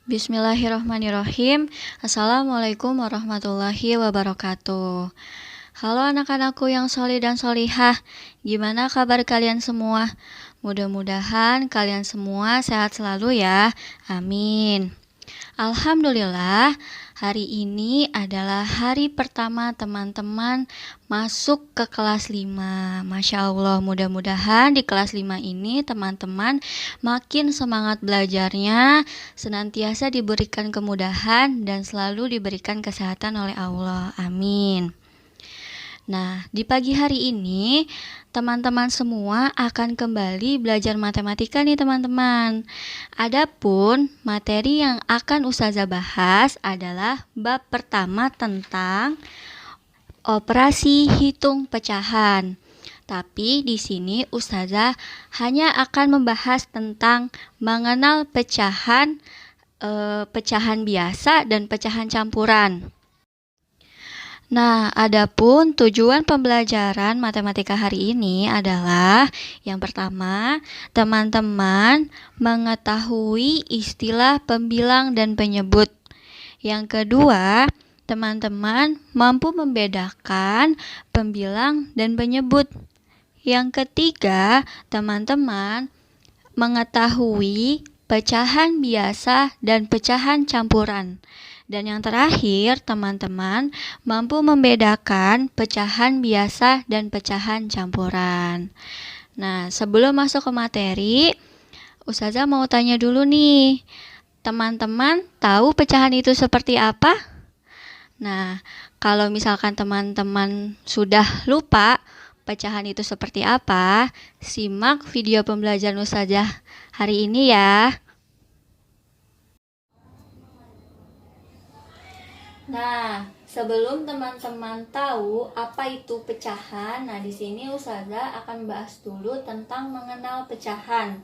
Bismillahirrahmanirrahim. Assalamualaikum warahmatullahi wabarakatuh. Halo anak-anakku yang solih dan solihah. Gimana kabar kalian semua? Mudah-mudahan kalian semua sehat selalu ya. Amin. Alhamdulillah, hari ini adalah hari pertama teman-teman masuk ke kelas 5. Masya Allah, mudah-mudahan di kelas 5 ini teman-teman makin semangat belajarnya, senantiasa diberikan kemudahan dan selalu diberikan kesehatan oleh Allah. Amin. Nah, di pagi hari ini teman-teman semua akan kembali belajar matematika nih teman-teman. Adapun materi yang akan Ustazah bahas adalah bab pertama tentang operasi hitung pecahan. Tapi di sini Ustazah hanya akan membahas tentang mengenal pecahan biasa dan pecahan campuran. Nah, adapun tujuan pembelajaran matematika hari ini adalah yang pertama, teman-teman mengetahui istilah pembilang dan penyebut. Yang kedua, teman-teman mampu membedakan pembilang dan penyebut. Yang ketiga, teman-teman mengetahui pecahan biasa dan pecahan campuran. Dan yang terakhir, teman-teman mampu membedakan pecahan biasa dan pecahan campuran. Nah, sebelum masuk ke materi, Ustazah mau tanya dulu nih. Teman-teman tahu pecahan itu seperti apa? Nah, kalau misalkan teman-teman sudah lupa pecahan itu seperti apa, simak video pembelajaran Ustazah hari ini ya. Nah, sebelum teman-teman tahu apa itu pecahan, di sini Ustazah akan bahas dulu tentang mengenal pecahan.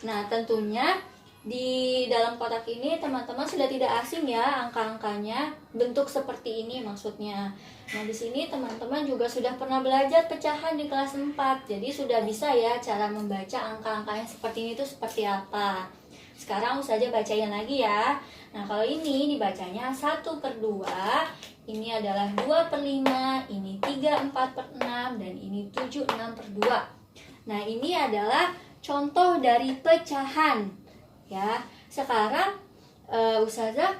Nah, tentunya di dalam kotak ini teman-teman sudah tidak asing ya angka-angkanya, bentuk seperti ini maksudnya. Nah, di sini teman-teman juga sudah pernah belajar pecahan di kelas 4. Jadi sudah bisa ya cara membaca angka-angkanya seperti ini tuh seperti apa. Sekarang Ustazah bacain lagi ya. Nah, kalau ini dibacanya 1/2, ini adalah 2/5, ini 3/4/6, dan ini 7/6/2. Nah, ini adalah contoh dari pecahan. Ya, sekarang Ustazah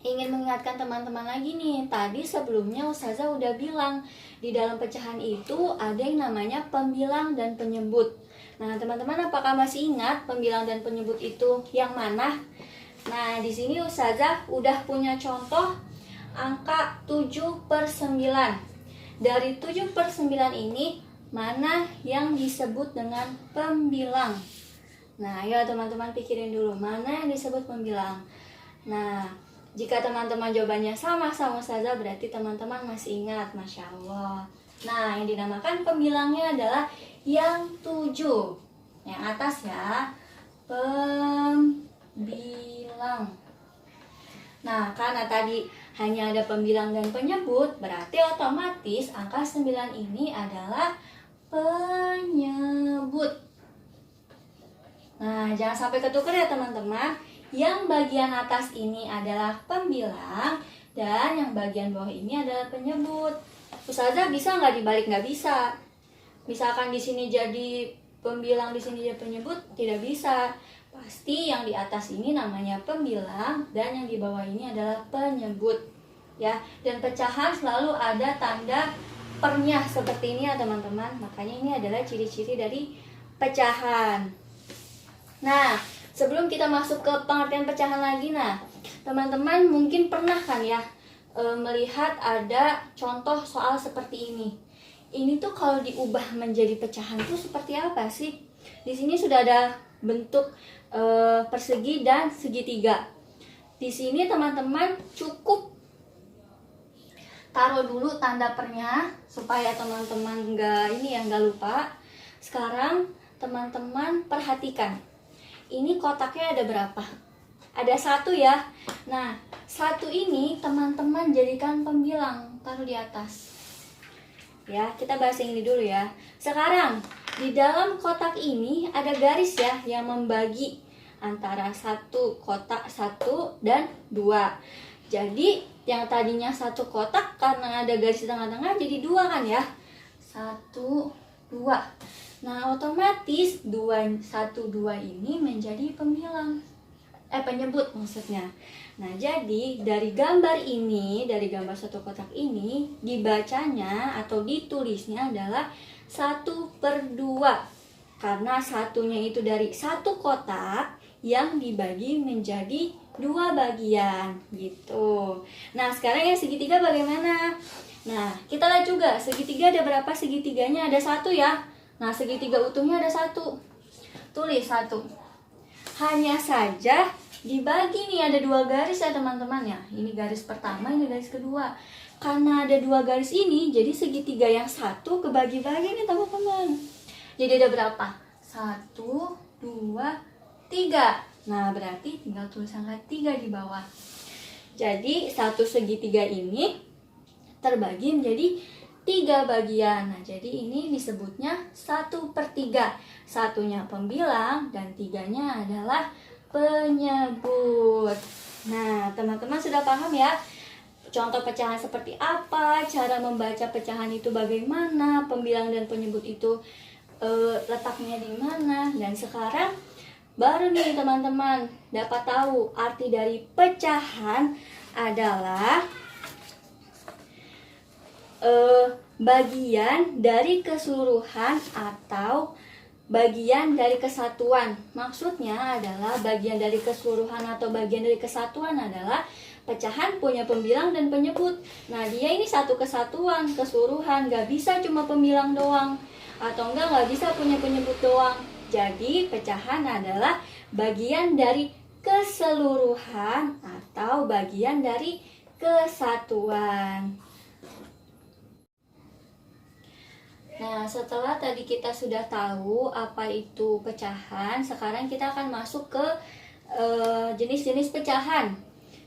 ingin mengingatkan teman-teman lagi nih. Tadi sebelumnya Ustazah udah bilang, di dalam pecahan itu ada yang namanya pembilang dan penyebut. Nah, teman-teman apakah masih ingat pembilang dan penyebut itu yang mana? Nah, di sini Ustazah udah punya contoh angka 7/9. Dari 7/9 ini, mana yang disebut dengan pembilang? Nah, ayo teman-teman pikirin dulu, mana yang disebut pembilang? Nah, jika teman-teman jawabannya sama Ustazah, berarti teman-teman masih ingat, Masya Allah. Nah, yang dinamakan pembilangnya adalah yang 7. Yang atas ya, pembilang. Nah, karena tadi hanya ada pembilang dan penyebut, berarti otomatis angka 9 ini adalah penyebut. Nah, jangan sampai ketukar ya teman-teman. Yang bagian atas ini adalah pembilang dan yang bagian bawah ini adalah penyebut. Ustazah bisa nggak dibalik? Nggak bisa. Misalkan di sini jadi pembilang, di sini jadi penyebut, tidak bisa. Pasti yang di atas ini namanya pembilang dan yang di bawah ini adalah penyebut. Ya, dan pecahan selalu ada tanda pernya seperti ini ya teman-teman. Makanya ini adalah ciri-ciri dari pecahan. Nah, sebelum kita masuk ke pengertian pecahan lagi, teman-teman mungkin pernah kan ya melihat ada contoh soal seperti ini. Ini tuh kalau diubah menjadi pecahan tuh seperti apa sih? Di sini sudah ada bentuk persegi dan segitiga. Di sini teman-teman cukup taruh dulu tanda pernya supaya teman-teman nggak lupa. Sekarang teman-teman perhatikan. Ini kotaknya ada berapa? Ada 1 ya. Nah, 1 ini teman-teman jadikan pembilang, taruh di atas. Ya, kita bahas yang ini dulu ya. Sekarang, di dalam kotak ini ada garis ya yang membagi antara satu kotak 1 dan 2. Jadi yang tadinya satu kotak karena ada garis di tengah-tengah jadi 2 kan ya. 1, 2. Nah, otomatis 2, 1, 2 ini menjadi penyebut maksudnya. Nah, jadi dari gambar ini, dari gambar satu kotak ini, dibacanya atau ditulisnya adalah 1/2. Karena satunya itu dari satu kotak yang dibagi menjadi 2 bagian gitu. Nah, sekarang yang segitiga bagaimana? Nah, kita lihat juga segitiga ada berapa segitiganya? Ada 1 ya. Nah, segitiga utuhnya ada 1. Tulis 1. Hanya saja dibagi nih, ada 2 garis ya teman-teman ya. Ini garis pertama, ini garis kedua. Karena ada 2 garis ini, jadi segitiga yang 1 kebagi-bagi nih teman-teman. Jadi ada berapa? 1, 2, 3. Nah, berarti tinggal tulis angka 3 di bawah. Jadi satu segitiga ini terbagi menjadi 3 bagian. Nah, jadi ini disebutnya 1/3. Satunya pembilang dan 3-nya adalah penyebut. Nah, teman-teman sudah paham ya? Contoh pecahan seperti apa, cara membaca pecahan itu bagaimana, pembilang dan penyebut itu letaknya di mana. Dan sekarang baru nih teman-teman dapat tahu arti dari pecahan adalah bagian dari keseluruhan atau bagian dari kesatuan. Maksudnya adalah bagian dari keseluruhan atau bagian dari kesatuan adalah pecahan punya pembilang dan penyebut. Nah, dia ini satu kesatuan, keseluruhan, gak bisa cuma pembilang doang, atau nggak bisa punya penyebut doang. Jadi pecahan adalah bagian dari keseluruhan atau bagian dari kesatuan. Nah, setelah tadi kita sudah tahu apa itu pecahan, sekarang kita akan masuk ke jenis-jenis pecahan.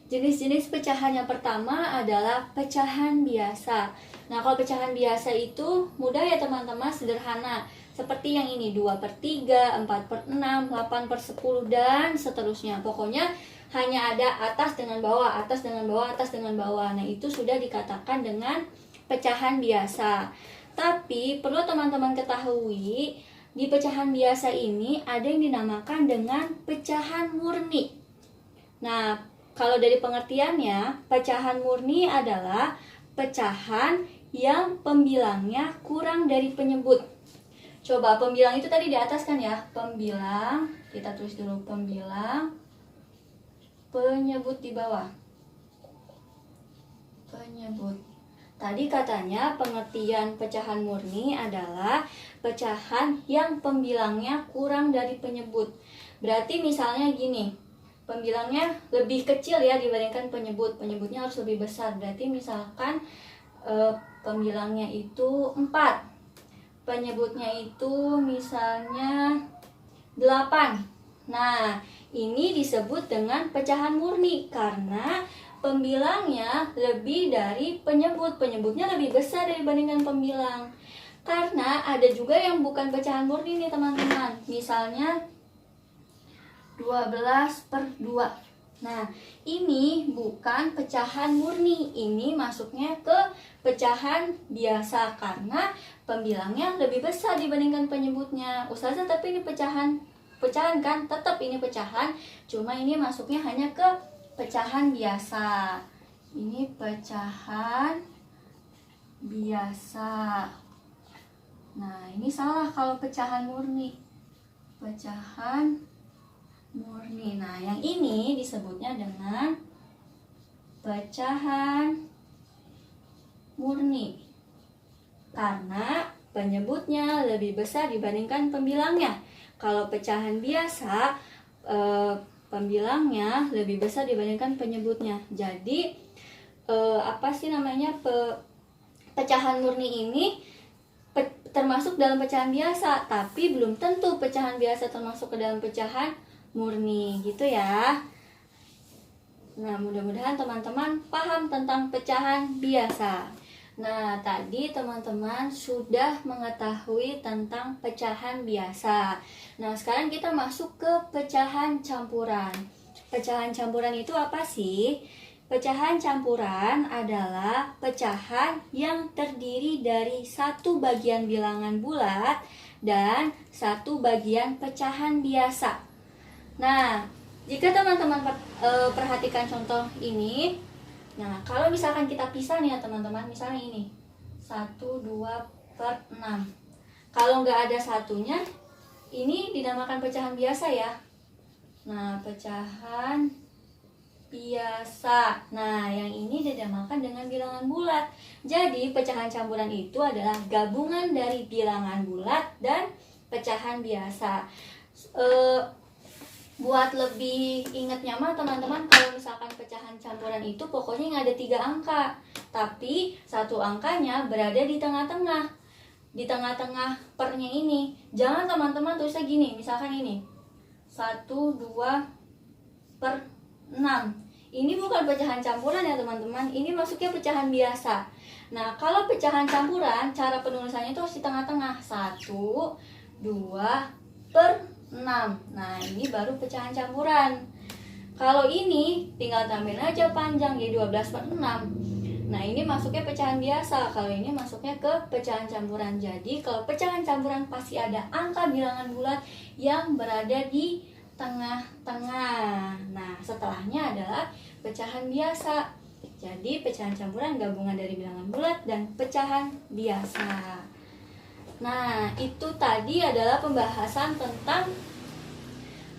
Jenis-jenis pecahan yang pertama adalah pecahan biasa. Nah, kalau pecahan biasa itu mudah ya teman-teman, sederhana. Seperti yang ini, 2/3, 4/6, 8/10, dan seterusnya. Pokoknya hanya ada atas dengan bawah, atas dengan bawah, atas dengan bawah. Nah, itu sudah dikatakan dengan pecahan biasa. Tapi perlu teman-teman ketahui, di pecahan biasa ini ada yang dinamakan dengan pecahan murni. Nah, kalau dari pengertiannya, pecahan murni adalah pecahan yang pembilangnya kurang dari penyebut. Coba pembilang itu tadi di atas kan ya, pembilang, kita tulis dulu pembilang, penyebut di bawah. Penyebut. Tadi katanya pengertian pecahan murni adalah pecahan yang pembilangnya kurang dari penyebut. Berarti misalnya gini, pembilangnya lebih kecil ya dibandingkan penyebut. Penyebutnya harus lebih besar. Berarti misalkan pembilangnya itu 4. Penyebutnya itu misalnya 8. Nah, ini disebut dengan pecahan murni karena pembilangnya lebih dari penyebut. Penyebutnya lebih besar dibandingkan pembilang. Karena ada juga yang bukan pecahan murni nih teman-teman. Misalnya 12/2. Nah, ini bukan pecahan murni. Ini masuknya ke pecahan biasa karena pembilangnya lebih besar dibandingkan penyebutnya. Ustazah, tapi ini pecahan kan? Tetap ini pecahan, cuma ini masuknya hanya ke pecahan biasa. Ini pecahan biasa. Nah, ini salah kalau pecahan murni. Pecahan murni. Nah, yang ini disebutnya dengan pecahan murni karena penyebutnya lebih besar dibandingkan pembilangnya. Kalau pecahan biasa, pembilangnya lebih besar dibandingkan penyebutnya. Jadi pecahan murni ini termasuk dalam pecahan biasa, tapi belum tentu pecahan biasa termasuk ke dalam pecahan murni, gitu ya. Nah, mudah-mudahan teman-teman paham tentang pecahan biasa. Nah, tadi teman-teman sudah mengetahui tentang pecahan biasa. Nah, sekarang kita masuk ke pecahan campuran. Pecahan campuran itu apa sih? Pecahan campuran adalah pecahan yang terdiri dari satu bagian bilangan bulat dan satu bagian pecahan biasa. Nah, jika teman-teman perhatikan contoh ini, nah kalau misalkan kita pisah nih ya teman-teman, misalnya ini 1/2/6. Kalau nggak ada satunya, ini dinamakan pecahan biasa ya. Nah, pecahan biasa. Nah, yang ini dinamakan dengan bilangan bulat. Jadi, pecahan campuran itu adalah gabungan dari bilangan bulat dan pecahan biasa. Buat lebih ingatnya mah teman-teman, kalau misalkan pecahan campuran itu pokoknya nggak ada 3 angka, tapi satu angkanya berada di tengah-tengah. Di tengah-tengah pernya ini. Jangan teman-teman tulisnya gini, misalkan ini 1/2/6. Ini bukan pecahan campuran ya teman-teman, ini masuknya pecahan biasa. Nah, kalau pecahan campuran, cara penulisannya itu harus di tengah-tengah. 1/2/6. Nah, ini baru pecahan campuran. Kalau ini tinggal tambahin aja panjang, jadi 12/6. Nah, ini masuknya pecahan biasa. Kalau ini masuknya ke pecahan campuran. Jadi, kalau pecahan campuran pasti ada angka bilangan bulat yang berada di tengah-tengah. Nah, setelahnya adalah pecahan biasa. Jadi, pecahan campuran gabungan dari bilangan bulat dan pecahan biasa. Nah, itu tadi adalah pembahasan tentang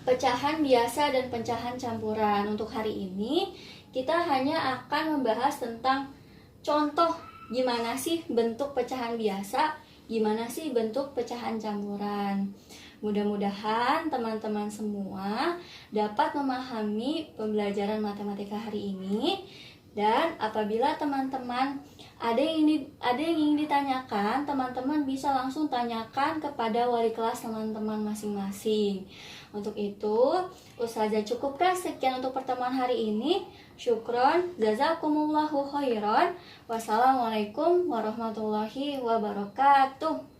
pecahan biasa dan pecahan campuran. Untuk hari ini, kita hanya akan membahas tentang contoh gimana sih bentuk pecahan biasa, gimana sih bentuk pecahan campuran. Mudah-mudahan teman-teman semua dapat memahami pembelajaran matematika hari ini. Dan apabila teman-teman ada yang ingin ditanyakan, teman-teman bisa langsung tanyakan kepada wali kelas teman-teman masing-masing. Untuk itu, Ustazah cukupkan sekian untuk pertemuan hari ini. Syukron, jazakumullahu khairan. Wassalamualaikum warahmatullahi wabarakatuh.